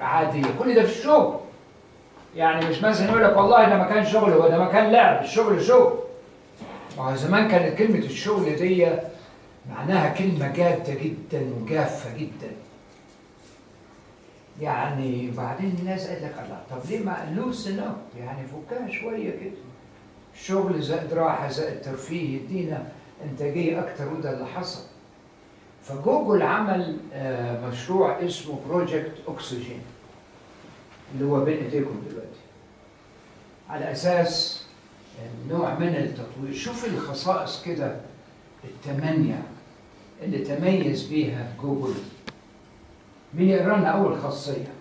عادية. كل ده في الشغل. يعني مش مثلا يقول لك والله ده مكان شغل، هو ده مكان لعب. الشغل شغل. ما هو زمان كانت كلمة الشغل دي معناها كلمة جادة جدا وجافة جدا. يعني بعدين الناس قال لك الله، طب ليه ما لوسن اب؟ يعني فكها شوية كده. الشغل زائد راحة زائد ترفيه يدينا انتاجية أكتر، وده اللي حصل. فجوجل عمل مشروع اسمه بروجكت أكسجين اللي هو بين ايديكم دلوقتي، على أساس نوع من التطوير. شوف الخصائص كده الثمانية اللي تميز بيها جوجل. مين يقرا لنا أول خاصية؟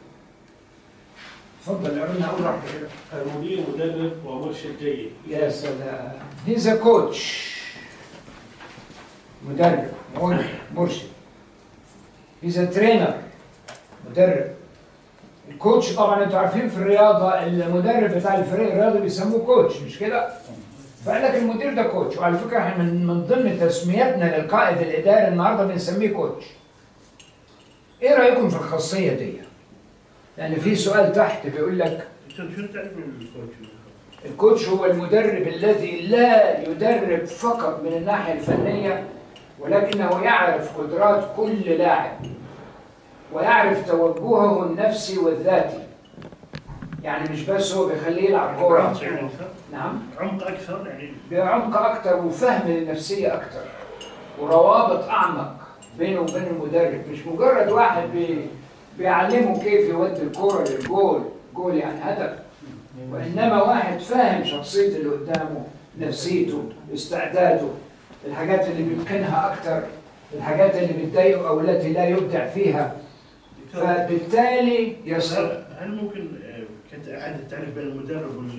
اتفضل اقرا لنا أول واحدة كده. المدير مدرب ومرشد جيد. يا سلام. هيز ا كوتش. مدرب مرشد. هيز ا ترينر. مدرب. الكوتش طبعا انتوا عارفين في الرياضه المدرب بتاع الفريق الرياضي بيسموه كوتش، مش كده؟ فقال لك المدير ده كوتش. وعلى فكره احنا من ضمن تسميتنا للقائد الاداري النهارده بنسميه كوتش. ايه رايكم في الخاصيه دي؟ يعني في سؤال تحت بيقول لك شنو تعرف من الكوتش؟ الكوتش هو المدرب الذي لا يدرب فقط من الناحيه الفنيه، ولكنه يعرف قدرات كل لاعب ويعرف توجهه النفسي والذاتي. يعني مش بس هو بيخليه يلعب كوره. نعم. عمق اكثر يعني. بعمق اكثر وفهم للنفسيه اكثر وروابط اعمق بينه وبين المدرب. مش مجرد واحد بيعلمه كيف يودي الكوره للجول، جول يعني هدف، وانما واحد فاهم شخصيه اللي قدامه، نفسيته، استعداده، الحاجات اللي بيمكنها اكثر، الحاجات اللي بتضايقه او التي لا يبدع فيها. فبالتالي يصير. هل ممكن كنت احد التعريف بين المدرب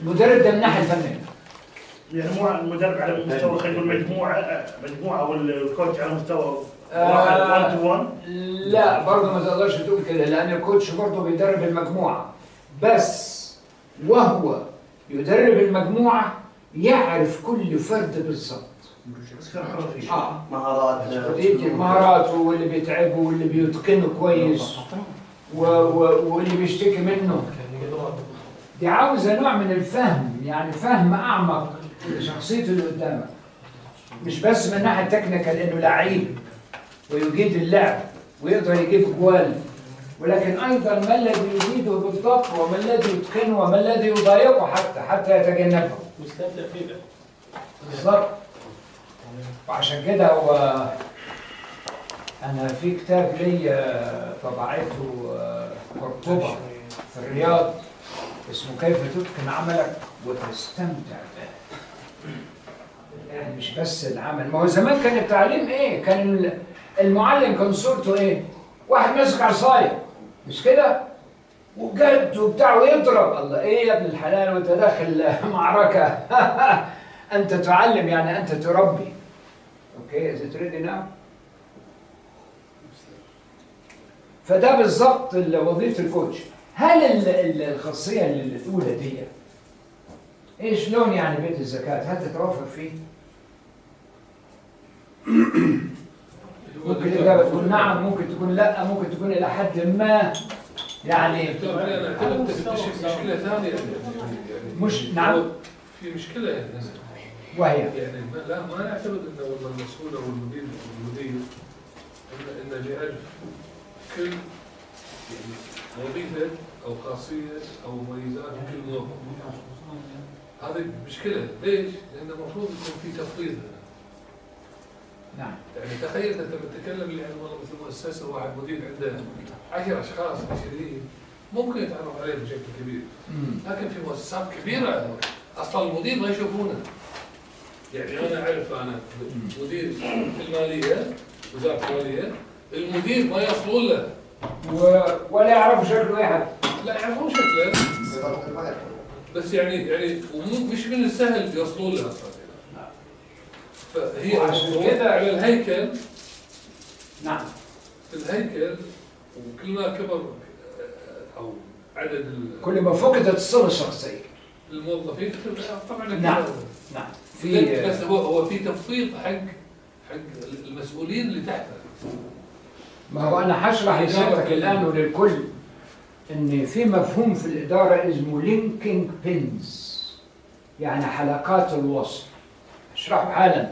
المدرب ده من الناحيه الفنيه؟ يعني مو المدرب على مستوى، خلينا نقول مجموعه والكوتش على مستوى 1 تو 1؟ لا برضه ما تقدرش تقول كده، لان الكوتش برضه بيدرب المجموعه، بس وهو يدرب المجموعه يعرف كل فرد بالظبط. مهاراته واللي بيتعبه واللي بيتقنه كويس واللي بيشتكي منه. دي عاوزه نوع من الفهم، يعني فهم اعمق لشخصيته اللي قدامك، مش بس من ناحيه تكنيكال انه لعيب ويجيد اللعب ويقدر يجيب جوال، ولكن ايضا ما الذي يجيده بالضبط وما الذي يتقنه وما الذي يضايقه حتى يتجنبه. مستمتع فيه بالضبط. وعشان كده هو أنا في كتاب لي طبعته قرطبة في الرياض اسمه كيف تتقن عملك وتستمتع به. يعني مش بس العمل. ما هو زمان كان التعليم إيه؟ كان المعلم كان صورته إيه؟ واحد ماسك عصاية، مش كده؟ وجد وبتاع ويضرب. الله إيه يا ابن الحلال وأنت داخل معركة؟ أنت تعلم يعني أنت تربي. اوكي، is it ready now؟ فده بالظبط وظيفة الكوتش. هل الخاصية الأولى دي إيش لون يعني بيت الزكاة؟ هل تتوفر فيه؟ ممكن الإجابة تكون نعم، ممكن تكون لا، ممكن تكون إلى حد ما يعني. أنا أعتقد مشكلة ثانية مش نعم. في مشكلة يعني وهي يعني لا ما نعتقد انه والله المسؤول او المدير انه بيعرف كل يعني وظيفه او خاصيه او مميزات كل موظف. هذه مشكله. ليش؟ لانه المفروض يكون في تفويض هنا. نعم. يعني تخيل انت بتتكلم لي عن والله مثل مؤسسه واحد مدير عنده 10 اشخاص 20 ممكن يتعرف عليه بشكل كبير. لكن في مؤسسات كبيره اصلا المدير ما يشوفونه. يعني أنا أعرف أنا مدير في المالية، وزارة المالية، المدير ما يصلون له ولا يعرفوا شكله أحد. لا يعرفون شكله بس يعني مش من السهل يوصلون له أصلا. فهي كده على الهيكل. نعم. في الهيكل وكل ما كبر أو عدد كل ما فقدت الصلة الشخصية الموظفين طبعا. نعم. نعم. بس هو في تفويض حق المسؤولين اللي تحته. ما هو أنا هشرح لسيادتك الآن وللكل إن في مفهوم في الإدارة اسمه لينكينج بينز، يعني حلقات الوصل. أشرحه حالا.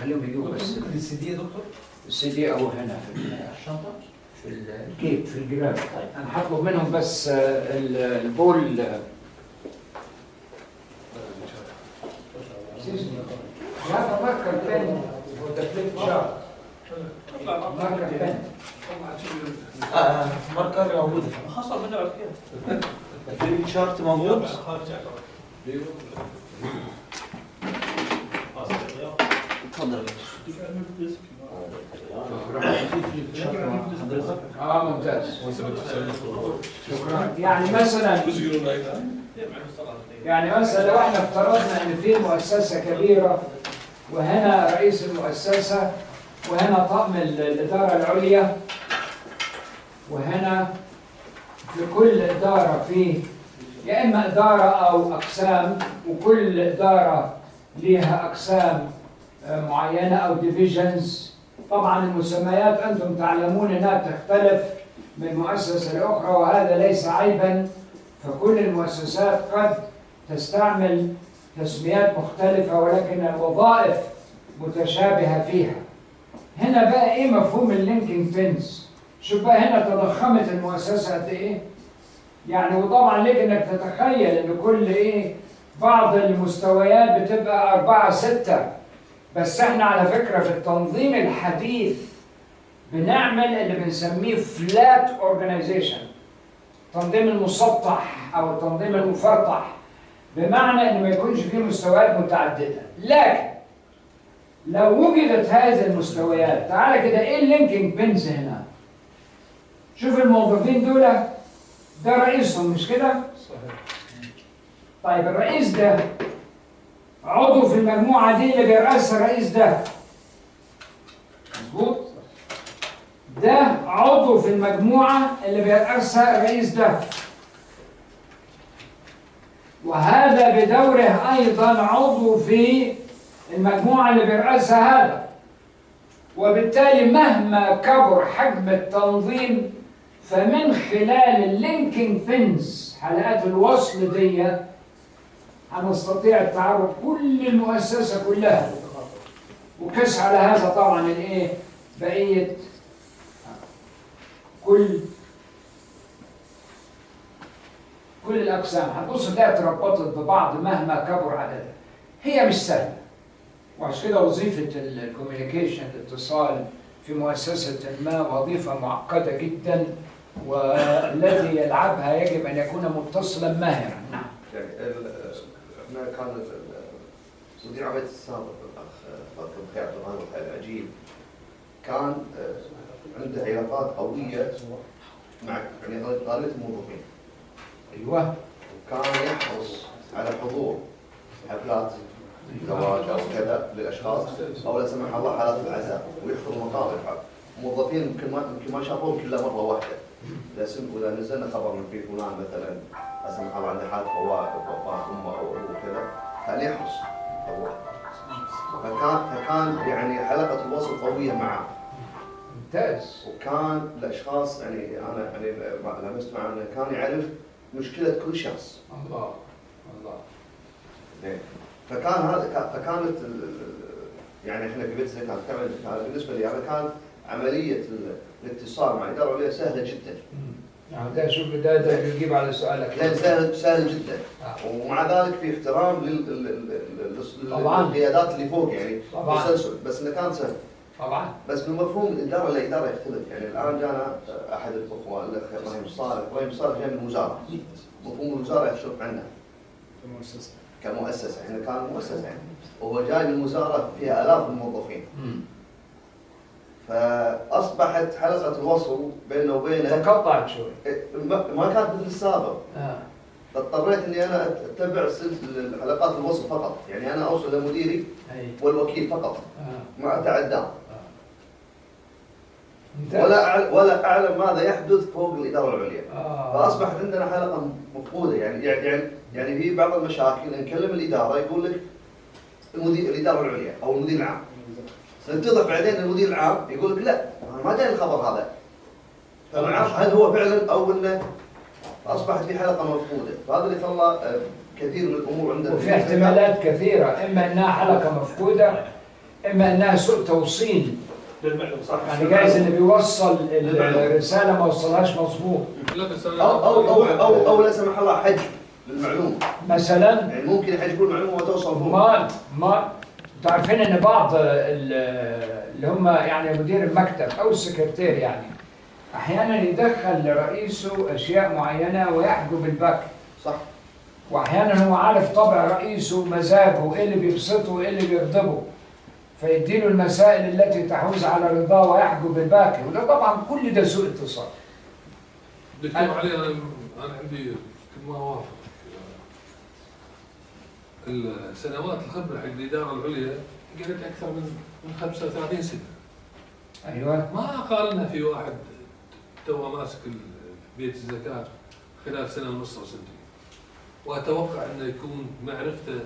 خليهم يجيبوا بس السي دي يا دكتور؟ السي دي أو هنا في الشنطه؟ في الكيك في الجراب. أنا هطلب منهم بس البول. لا تفكر بين وتكليف شهر ماركر بين ماركر موجوده خاصة بدأ بعد كده. في شارت موجود. تفضل ممتاز. شكرا. يعني مثلا لو احنا افترضنا ان في مؤسسه كبيره وهنا رئيس المؤسسه وهنا طقم الاداره العليا وهنا في كل اداره فيه يا اما اداره او اقسام، وكل اداره ليها اقسام معينه او ديفيجنز. طبعا المسميات انتم تعلمون انها تختلف من مؤسسه لاخرى وهذا ليس عيبا، فكل المؤسسات قد تستعمل تسميات مختلفه ولكن الوظائف متشابهه فيها. هنا بقى ايه مفهوم اللينكينج بينز؟ شوف بقى هنا تضخمت المؤسسه قد ايه؟ يعني وطبعا ليك انك تتخيل ان كل ايه بعض المستويات بتبقى 4 6، بس احنا على فكره في التنظيم الحديث بنعمل اللي بنسميه فلات اورجانيزيشن، التنظيم المسطح او التنظيم المفرطح، بمعنى ان ما يكونش فيه مستويات متعدده. لكن لو وجدت هذه المستويات، تعالى كده ايه اللينكينج بينز هنا؟ شوف الموظفين دول، ده رئيسهم مش كده؟ صحيح. طيب الرئيس ده عضو في المجموعة دي اللي بيرأسها الرئيس ده، مظبوط؟ ده عضو في المجموعة اللي بيرأسها الرئيس ده، وهذا بدوره أيضا عضو في المجموعة اللي بيرأسها هذا، وبالتالي مهما كبر حجم التنظيم فمن خلال اللينكينج بينز حلقات الوصل دي هنستطيع التعرف كل المؤسسة كلها، وقس على هذا طبعا الايه بقية كل الأقسام. هتبص تلاقيها اتربطت ببعض مهما كبر عددها. هي مش سهلة، وعشان كده وظيفة الكوميونيكيشن الاتصال في مؤسسة ما وظيفة معقدة جدا، والذي يلعبها يجب أن يكون متصلا ماهرا. نعم. يعني احنا كان مدير عملية السابق الاخ بخير عبد الغني العجيب كان عنده علاقات قوية مع يعني غالبية الموظفين. ايوه. وكان يحرص على حضور حفلات زواج او كذا للاشخاص او لا سمح الله حالات العزاء، ويحضر مقابل موظفين يمكن ما شافوهم كلا مره واحده. اذا نزلنا خبر من في فلان مثلا لا سمح الله عنده حاله وفاه امه او كذا كان يحرص حضور. فكان يعني حلقه الوصل قويه معه. ممتاز. وكان الاشخاص يعني انا يعني لمست معه انه كان يعرف مشكله كل شخص. الله الله. زين. فكانت يعني احنا في بيت زين كانت تعمل بالنسبه لي انا كانت عمليه الاتصال مع الاداره العليا سهله جدا. يعني ده شوف ده يجيب على سؤالك. لا سهل جدا. ومع ذلك في احترام للقيادات اللي فوق يعني تسلسل، بس انه كان سهل. طبعا. بس من مفهوم الاداره للاداره يختلف، يعني الان جانا احد الاخوه الاخ ابراهيم صالح جاي من الوزاره. مفهوم الوزاره يختلف عنه. كمؤسسه. كمؤسسه، احنا كان مؤسسه يعني. وهو جاي من وزاره فيها الاف الموظفين. فاصبحت حلقه الوصل بيننا وبينه تقطعت شوي. ما كانت مثل السابق. فاضطريت اني انا اتبع حلقات الوصل فقط، يعني انا اوصل لمديري والوكيل فقط مع تعدام. ولا اعلم ماذا يحدث فوق الاداره العليا. فاصبحت عندنا حلقه مفقوده، يعني في بعض المشاكل نكلم الاداره يقول لك الاداره العليا او المدير العام. نتضح بعدين المدير العام يقول لك لا ما جاني الخبر هذا. هل هو فعلا او انه اصبحت في حلقه مفقوده؟ فهذا اللي خلى كثير من الامور عندنا. وفي احتمالات كثيرة، إما أنها حلقة مفقودة، إما أنها سوء توصيل. بالمعلوم صح. يعني جايز اللي بيوصل الرسالة ما وصلهاش مظبوط. لا بس او لا سمح الله حجب للمعلومه. مثلا يعني ممكن يحجبون المعلومه وتوصل فوق. ما انتوا عارفين ان بعض اللي هم يعني مدير المكتب او السكرتير يعني احيانا يدخل لرئيسه اشياء معينه ويحجب الباقي. صح. واحيانا هو عارف طبع رئيسه ومزاجه، ايه اللي بيبسطه وايه اللي بيغضبه، فيديله المسائل التي تحوز على رضاه ويحجب الباقي، وده طبعا كل ده سوء اتصال. دكتور علي، انا عندي ما اوافق. السنوات الخبره حق الاداره العليا قعدت اكثر من 35 سنه. ايوه. ما اقارنها في واحد تو ماسك بيت الزكاه خلال سنه ونص او سنتين. واتوقع انه يكون معرفته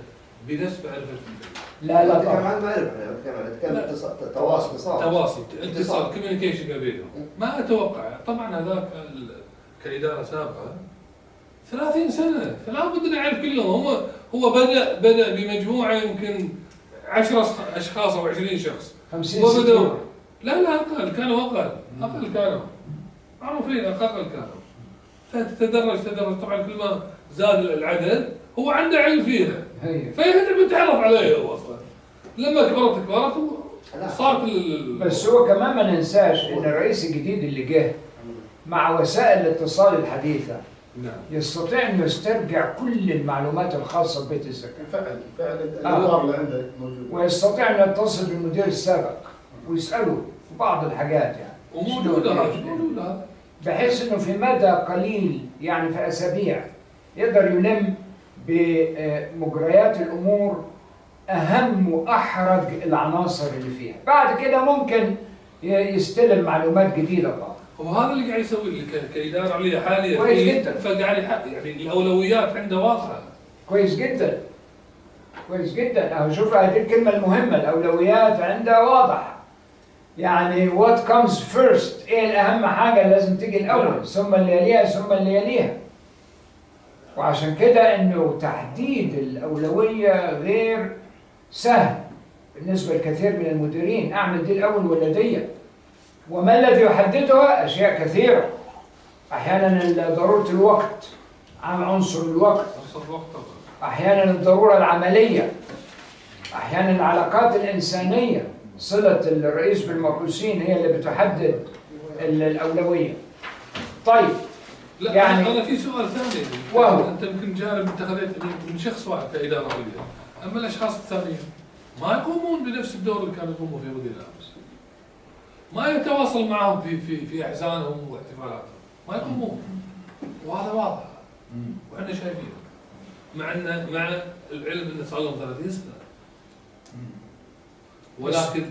بنفس معرفه. لا كمان معرفه، كان تواصل اتصال كوميونيكيشن ما بينهم. ما اتوقع طبعا هذاك كاداره سابقه 30 سنه، فلا بد ان نعرف كلهم. هو بدا بمجموعه يمكن 10 اشخاص او 20 شخص. 50 60. لا اقل، كانوا اقل كانوا معروفين، اقل كانوا. فتتدرج طبعا كل ما زاد العدد هو عنده علم فيها، فيهدر بيتعرف عليه هو اصلا. لما كبرت صارت بس هو كمان ما ننساش ان الرئيس الجديد اللي جه مع وسائل الاتصال الحديثه يستطيع انه يسترجع كل المعلومات الخاصه ببيت الزكاه. فعلا الادوار اللي عنده موجوده. ويستطيع انه يتصل بالمدير السابق ويساله في بعض الحاجات يعني. وموجوده بحيث انه في مدى قليل يعني في اسابيع يقدر يلم بمجريات الامور اهم واحرج العناصر اللي فيها. بعد كده ممكن يستلم معلومات جديده طبعا. وهذا اللي قاعد يسوي لي كاداره عليا حاليا. كويس جدا. فقاعد يعني الاولويات عنده واضحه. كويس جدا. كويس جدا. اهو شوف هذه الكلمه المهمه، الاولويات عنده واضحه. يعني what comes first، ايه الاهم حاجه اللي لازم تيجي الاول، ثم اللي يليها ثم اللي يليها. وعشان كده انه تحديد الاولويه غير سهل بالنسبه لكثير من المديرين. اعمل دي الاول ولا دي؟ وما الذي يحددها؟ اشياء كثيره. احيانا ضروره الوقت، عنصر الوقت. احيانا الضروره العمليه. احيانا العلاقات الانسانيه، صله الرئيس بالمرؤوسين هي اللي بتحدد الاولويه. طيب لا يعني انا في سؤال ثاني. وهو انت يمكن جانب اتخذت من شخص واحد كاداره عليا، اما الاشخاص الثانيين ما يقومون بنفس الدور اللي كانوا يقوموا فيه مدير الامس. ما يتواصل معهم في احزانهم واحتفالاتهم، ما يقومون. وهذا واضح واحنا شايفينه. مع العلم انه صار لهم 30 سنه. ولكن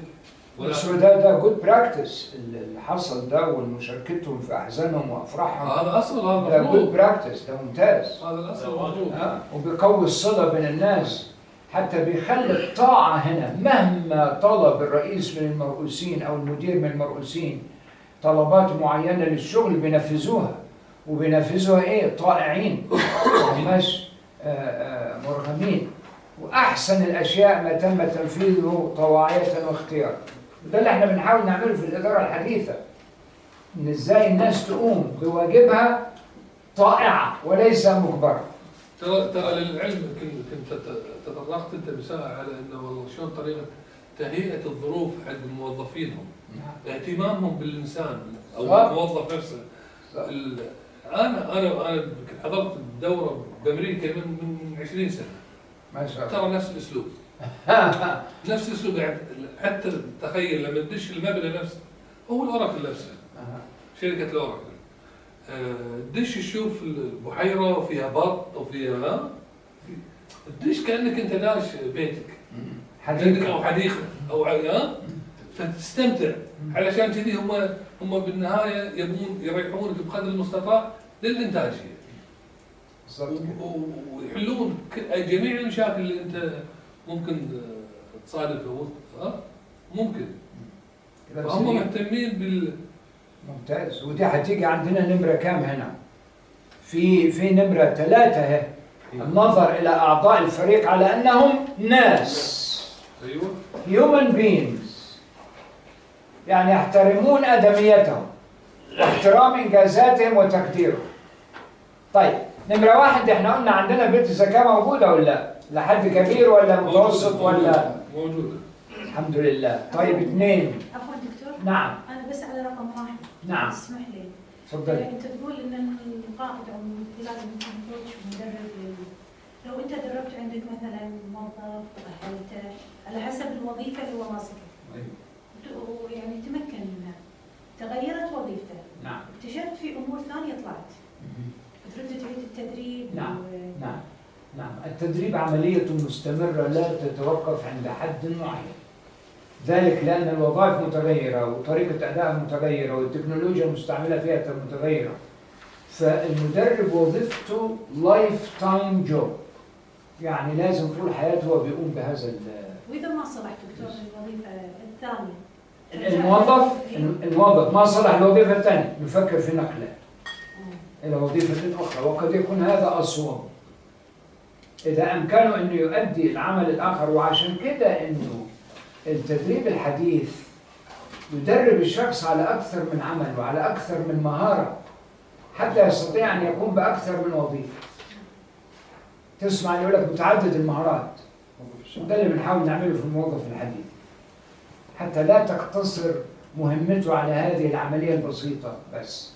بس ده جود براكتس اللي حصل ده، ومشاركتهم في احزانهم وافراحهم. هذا اصل، هذا ده جود براكتس، ده ممتاز. هذا الاصل موجود. وبيقوي الصله بين الناس، حتى بيخلي الطاعه هنا مهما طلب الرئيس من المرؤوسين او المدير من المرؤوسين طلبات معينه للشغل بينفذوها. وبينفذوها ايه؟ طائعين، مش مرغمين. واحسن الاشياء ما تم تنفيذه طواعيه واختيارا. ده اللي احنا بنحاول نعمله في الاداره الحديثه، ان ازاي الناس تقوم بواجبها طائعه وليس مجبره. ترى للعلم كنت تطرقت انت بساعه على انه والله شلون طريقه تهيئه الظروف حق موظفينهم، اهتمامهم بالانسان او الموظف نفسه. انا حضرت دوره بامريكا من 20 سنه. ما شاء الله. ترى نفس الاسلوب. نفس الاسلوب يعني. حتى تخيل لما تدش المبنى نفسه، هو الاوراكل نفسه. شركه الاوراكل. تدش تشوف البحيره وفيها بط وفيها تدش كانك انت داش بيتك. حديقه او حديقه او فتستمتع. علشان كذي هم بالنهايه يبون يريحونك بقدر المستطاع للانتاجيه. ويحلون جميع المشاكل اللي انت ممكن تصادفها. ممكن. هم مهتمين بال ممتاز. ودي هتيجي عندنا نمرة كام هنا؟ في نمرة 3 اهي، النظر إلى أعضاء الفريق على أنهم ناس. ايوه human beings، يعني يحترمون آدميتهم واحترام إنجازاتهم وتقديرهم. طيب نمرة 1 احنا قلنا عندنا بيت الزكاة موجودة ولا لا؟ لحد كبير ولا متوسط ولا؟ موجودة. الحمد لله. طيب 2. عفوا دكتور. نعم. أنا بس على رقم 1. نعم. اسمح لي. تفضلي. أنت تقول إن القائد أو لازم يكون كوتش ومدرب لو أنت دربت عندك مثلا موظف وأهلته على حسب الوظيفة اللي هو ماسكها. ويعني تمكن منها. تغيرت وظيفته. نعم. اكتشفت في أمور ثانية طلعت. تريد تعيد التدريب. نعم. نعم. نعم. التدريب عملية مستمرة لا تتوقف عند حد معين. ذلك لأن الوظائف متغيرة وطريقة أداء متغيرة والتكنولوجيا المستعملة فيها متغيرة. فالمدرب وظيفته لايف تايم جوب، يعني لازم طول حياته هو بيقوم بهذا وإذا ما صلح دكتور الوظيفة الثانية؟ الموظف ما صلح الوظيفة الثانية نفكر في نقله إلى وظيفة أخرى، وقد يكون هذا أصوب إذا أمكنه أنه يؤدي العمل الآخر. وعشان كده أنه التدريب الحديث يدرب الشخص على أكثر من عمل وعلى أكثر من مهارة حتى يستطيع أن يقوم بأكثر من وظيفة. تسمع يقول لك متعدد المهارات، وده اللي بنحاول نعمله في الموظف الحديث حتى لا تقتصر مهمته على هذه العملية البسيطة بس.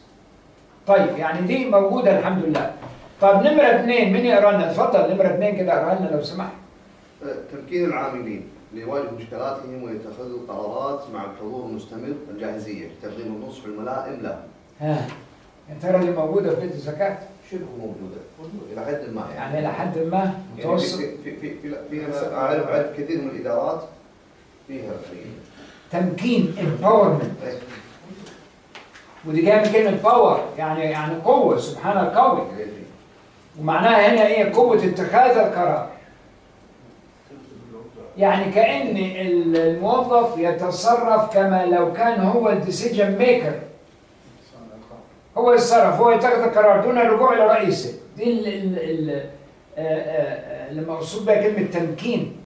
طيب يعني دي موجودة الحمد لله. طيب نمرة 2 مين يقرا لنا؟ اتفضل نمرة 2 كده اقرا لنا لو سمحت. تمكين العاملين ليواجهوا مشكلاتهم ويتخذوا قرارات مع الحضور المستمر، الجاهزية لتقديم النصح الملائم له. ها يا ترى اللي موجودة في بيت الزكاة؟ شبه موجودة إلى حد ما يعني إلى حد ما متوسط. في أعرف كثير من الإدارات فيها تمكين empowerment، ودي جايه من كلمة باور يعني قوة. سبحان القوي، ومعناها هنا ايه؟ قوة اتخاذ القرار. يعني كأن الموظف يتصرف كما لو كان هو الديسيجن ميكر، هو يتصرف، هو يتخذ القرار دون الرجوع إلى رئيسه. دي اللي مقصود بها كلمة تمكين.